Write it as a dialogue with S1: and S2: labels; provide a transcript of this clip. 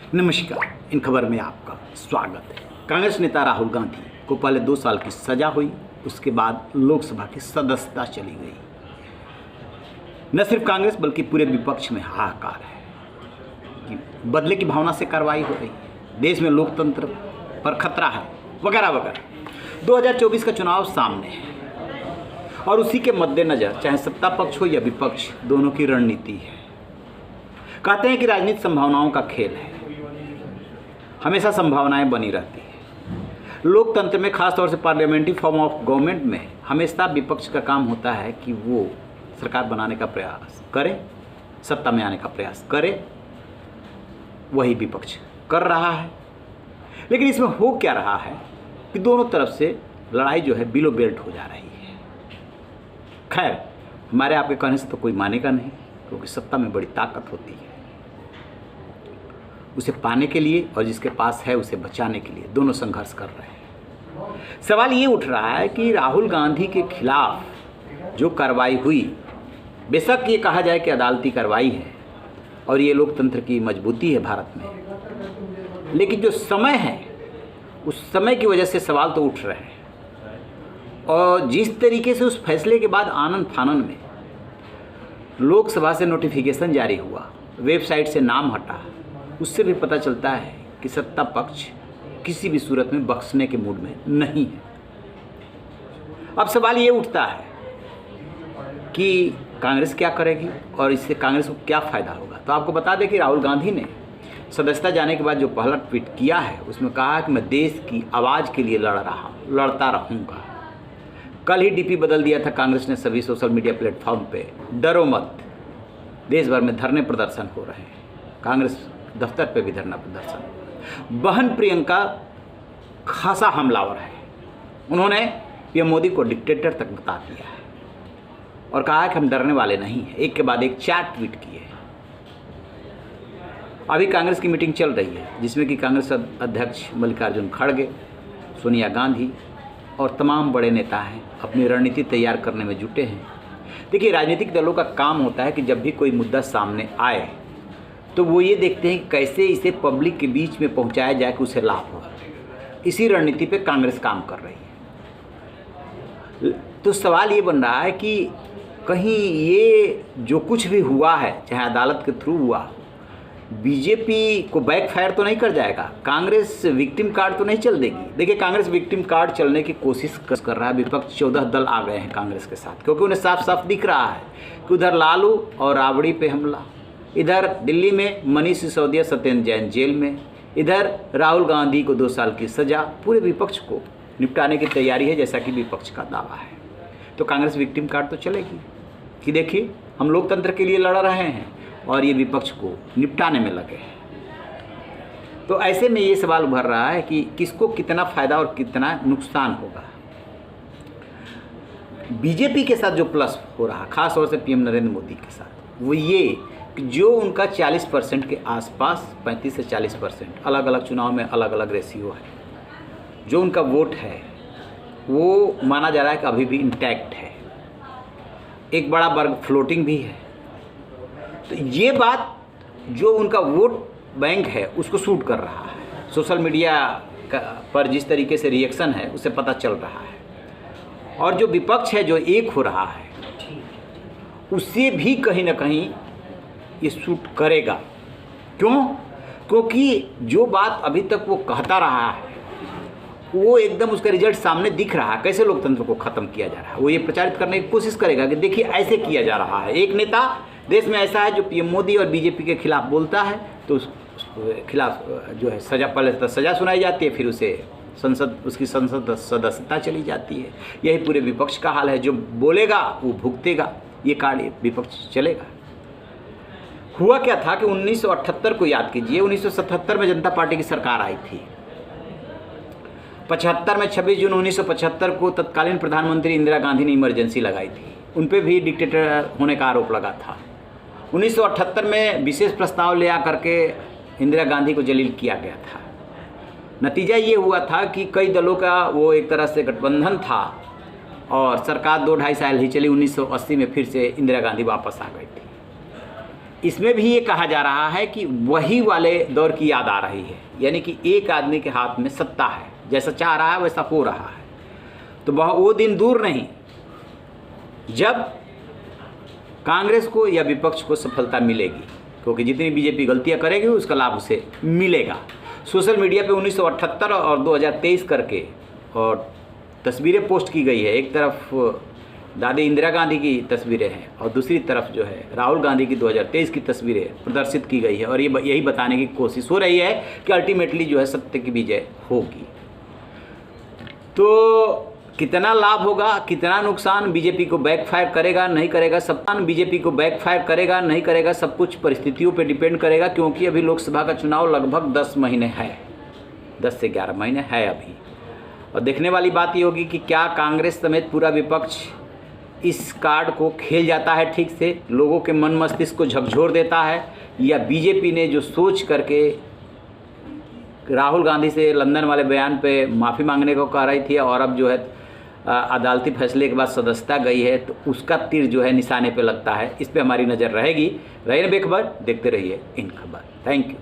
S1: नमस्कार। इन खबर में आपका स्वागत है। कांग्रेस नेता राहुल गांधी को पहले 2 साल की सजा हुई, उसके बाद लोकसभा की सदस्यता चली गई। न सिर्फ कांग्रेस बल्कि पूरे विपक्ष में हाहाकार है कि बदले की भावना से कार्रवाई हो रही है, देश में लोकतंत्र पर खतरा है, वगैरह वगैरह। 2024 का चुनाव सामने है और उसी के मद्देनजर चाहे सत्ता पक्ष हो या विपक्ष, दोनों की रणनीति है। कहते हैं कि राजनीति संभावनाओं का खेल है, हमेशा संभावनाएं बनी रहती है। लोकतंत्र में खासतौर से पार्लियामेंट्री फॉर्म ऑफ गवर्नमेंट में हमेशा विपक्ष का काम होता है कि वो सरकार बनाने का प्रयास करे, सत्ता में आने का प्रयास करे। वही विपक्ष कर रहा है, लेकिन इसमें हो क्या रहा है कि दोनों तरफ से लड़ाई जो है बिलो बेल्ट हो जा रही है। खैर, हमारे आपके कहने से तो कोई मानेगा नहीं, क्योंकि सत्ता में बड़ी ताकत होती है। उसे पाने के लिए और जिसके पास है उसे बचाने के लिए दोनों संघर्ष कर रहे हैं। सवाल ये उठ रहा है कि राहुल गांधी के खिलाफ जो कार्रवाई हुई, बेशक ये कहा जाए कि अदालती कार्रवाई है और ये लोकतंत्र की मजबूती है भारत में, लेकिन जो समय है उस समय की वजह से सवाल तो उठ रहे हैं। और जिस तरीके से उस फैसले के बाद आनन फानन में लोकसभा से नोटिफिकेशन जारी हुआ, वेबसाइट से नाम हटा, उससे भी पता चलता है कि सत्ता पक्ष किसी भी सूरत में बख्शने के मूड में नहीं है। अब सवाल ये उठता है कि कांग्रेस क्या करेगी और इससे कांग्रेस को क्या फ़ायदा होगा। तो आपको बता दें कि राहुल गांधी ने सदस्यता जाने के बाद जो पहला ट्वीट किया है, उसमें कहा कि मैं देश की आवाज़ के लिए लड़ता रहूँगा। कल ही डीपी बदल दिया था कांग्रेस ने सभी सोशल मीडिया प्लेटफॉर्म पे, डरो मत, देश भर में धरने प्रदर्शन हो रहे हैं। कांग्रेस दफ्तर पे भी धरना प्रदर्शन। बहन प्रियंका खासा हमलावर है, उन्होंने पीएम मोदी को डिक्टेटर तक बता दिया है और कहा है कि हम डरने वाले नहीं हैं। एक के बाद एक 4 ट्वीट किए। अभी कांग्रेस की मीटिंग चल रही है, जिसमें कि कांग्रेस अध्यक्ष मल्लिकार्जुन खड़गे, सोनिया गांधी और तमाम बड़े नेता हैं, अपनी रणनीति तैयार करने में जुटे हैं। देखिए, राजनीतिक दलों का काम होता है कि जब भी कोई मुद्दा सामने आए तो वो ये देखते हैं कि कैसे इसे पब्लिक के बीच में पहुंचाया जाए कि उसे लाभ हो। इसी रणनीति पे कांग्रेस काम कर रही है। तो सवाल ये बन रहा है कि कहीं ये जो कुछ भी हुआ है, चाहे अदालत के थ्रू हुआ, बीजेपी को बैकफायर तो नहीं कर जाएगा, कांग्रेस विक्टिम कार्ड तो नहीं चल देगी। देखिए, कांग्रेस विक्टिम कार्ड चलने की कोशिश कर रहा है। विपक्ष 14 दल आ गए हैं कांग्रेस के साथ, क्योंकि उन्हें साफ साफ दिख रहा है कि उधर लालू और राबड़ी पे हमला, इधर दिल्ली में मनीष सिसोदिया सत्येंद्र जैन जेल में, इधर राहुल गांधी को 2 साल की सजा। पूरे विपक्ष को निपटाने की तैयारी है, जैसा कि विपक्ष का दावा है। तो कांग्रेस विक्टिम कार्ड तो चलेगी कि देखिए, हम लोकतंत्र के लिए लड़ रहे हैं और ये विपक्ष को निपटाने में लगे हैं। तो ऐसे में ये सवाल उभर रहा है कि किसको कितना फ़ायदा और कितना नुकसान होगा। बीजेपी के साथ जो प्लस हो रहा, खास तौर से पीएम नरेंद्र मोदी के साथ, वो ये जो उनका 40% के आसपास, 35 से 40%, अलग अलग चुनाव में अलग अलग रेशियो है, जो उनका वोट है वो माना जा रहा है कि अभी भी इंटैक्ट है। एक बड़ा वर्ग फ्लोटिंग भी है। तो ये बात जो उनका वोट बैंक है उसको सूट कर रहा है। सोशल मीडिया पर जिस तरीके से रिएक्शन है उससे पता चल रहा है। और जो विपक्ष है जो एक हो रहा है, उससे भी कहीं ना कहीं ये सूट करेगा। क्यों? क्योंकि जो बात अभी तक वो कहता रहा है वो एकदम उसका रिजल्ट सामने दिख रहा है, कैसे लोकतंत्र को ख़त्म किया जा रहा है। वो ये प्रचारित करने की कोशिश करेगा कि देखिए ऐसे किया जा रहा है। एक नेता देश में ऐसा है जो पीएम मोदी और बीजेपी के खिलाफ बोलता है तो उस खिलाफ जो है सज़ा, पहले तो सज़ा सुनाई जाती है, फिर उसे उसकी संसद सदस्यता चली जाती है। यही पूरे विपक्ष का हाल है, जो बोलेगा वो भुगतेगा। ये कार्य विपक्ष चलेगा। हुआ क्या था कि 1978 को याद कीजिए, 1977 में जनता पार्टी की सरकार आई थी। 75 में 26 जून 1975 को तत्कालीन प्रधानमंत्री इंदिरा गांधी ने इमरजेंसी लगाई थी। उन पे भी डिक्टेटर होने का आरोप लगा था। 1978 में विशेष प्रस्ताव ले आ करके इंदिरा गांधी को जलील किया गया था। नतीजा ये हुआ था कि कई दलों का वो एक तरह से गठबंधन था और सरकार 2-2.5 साल ही चली। 1980 में फिर से इंदिरा गांधी वापस आ गई थी। इसमें भी ये कहा जा रहा है कि वही वाले दौर की याद आ रही है, यानी कि एक आदमी के हाथ में सत्ता है, जैसा चाह रहा है वैसा हो रहा है। तो वह वो दिन दूर नहीं जब कांग्रेस को या विपक्ष को सफलता मिलेगी, क्योंकि जितनी बीजेपी गलतियां करेगी उसका लाभ उसे मिलेगा। सोशल मीडिया पे 1978 और 2023 करके और तस्वीरें पोस्ट की गई है। एक तरफ दादी इंदिरा गांधी की तस्वीरें हैं और दूसरी तरफ जो है राहुल गांधी की 2023 की तस्वीरें प्रदर्शित की गई है, और ये यही बताने की कोशिश हो रही है कि अल्टीमेटली जो है सत्य की विजय होगी। तो कितना लाभ होगा, कितना नुकसान बीजेपी को बैकफायर करेगा नहीं करेगा, बीजेपी को बैकफायर करेगा नहीं करेगा, सब कुछ परिस्थितियों पे डिपेंड करेगा, क्योंकि अभी लोकसभा का चुनाव लगभग 10 महीने है, 10 से 11 महीने है अभी। और देखने वाली बात ये होगी कि क्या कांग्रेस समेत पूरा विपक्ष इस कार्ड को खेल जाता है ठीक से, लोगों के मन मस्तिष्क को झकझोर देता है, या बीजेपी ने जो सोच करके राहुल गांधी से लंदन वाले बयान पे माफ़ी मांगने को कह रही थी और अब जो है अदालती फैसले के बाद सदस्यता गई है, तो उसका तीर जो है निशाने पे लगता है। इस पे हमारी नज़र रहेगी। रहिए बेखबर, देखते रहिए इन खबर। Thank you.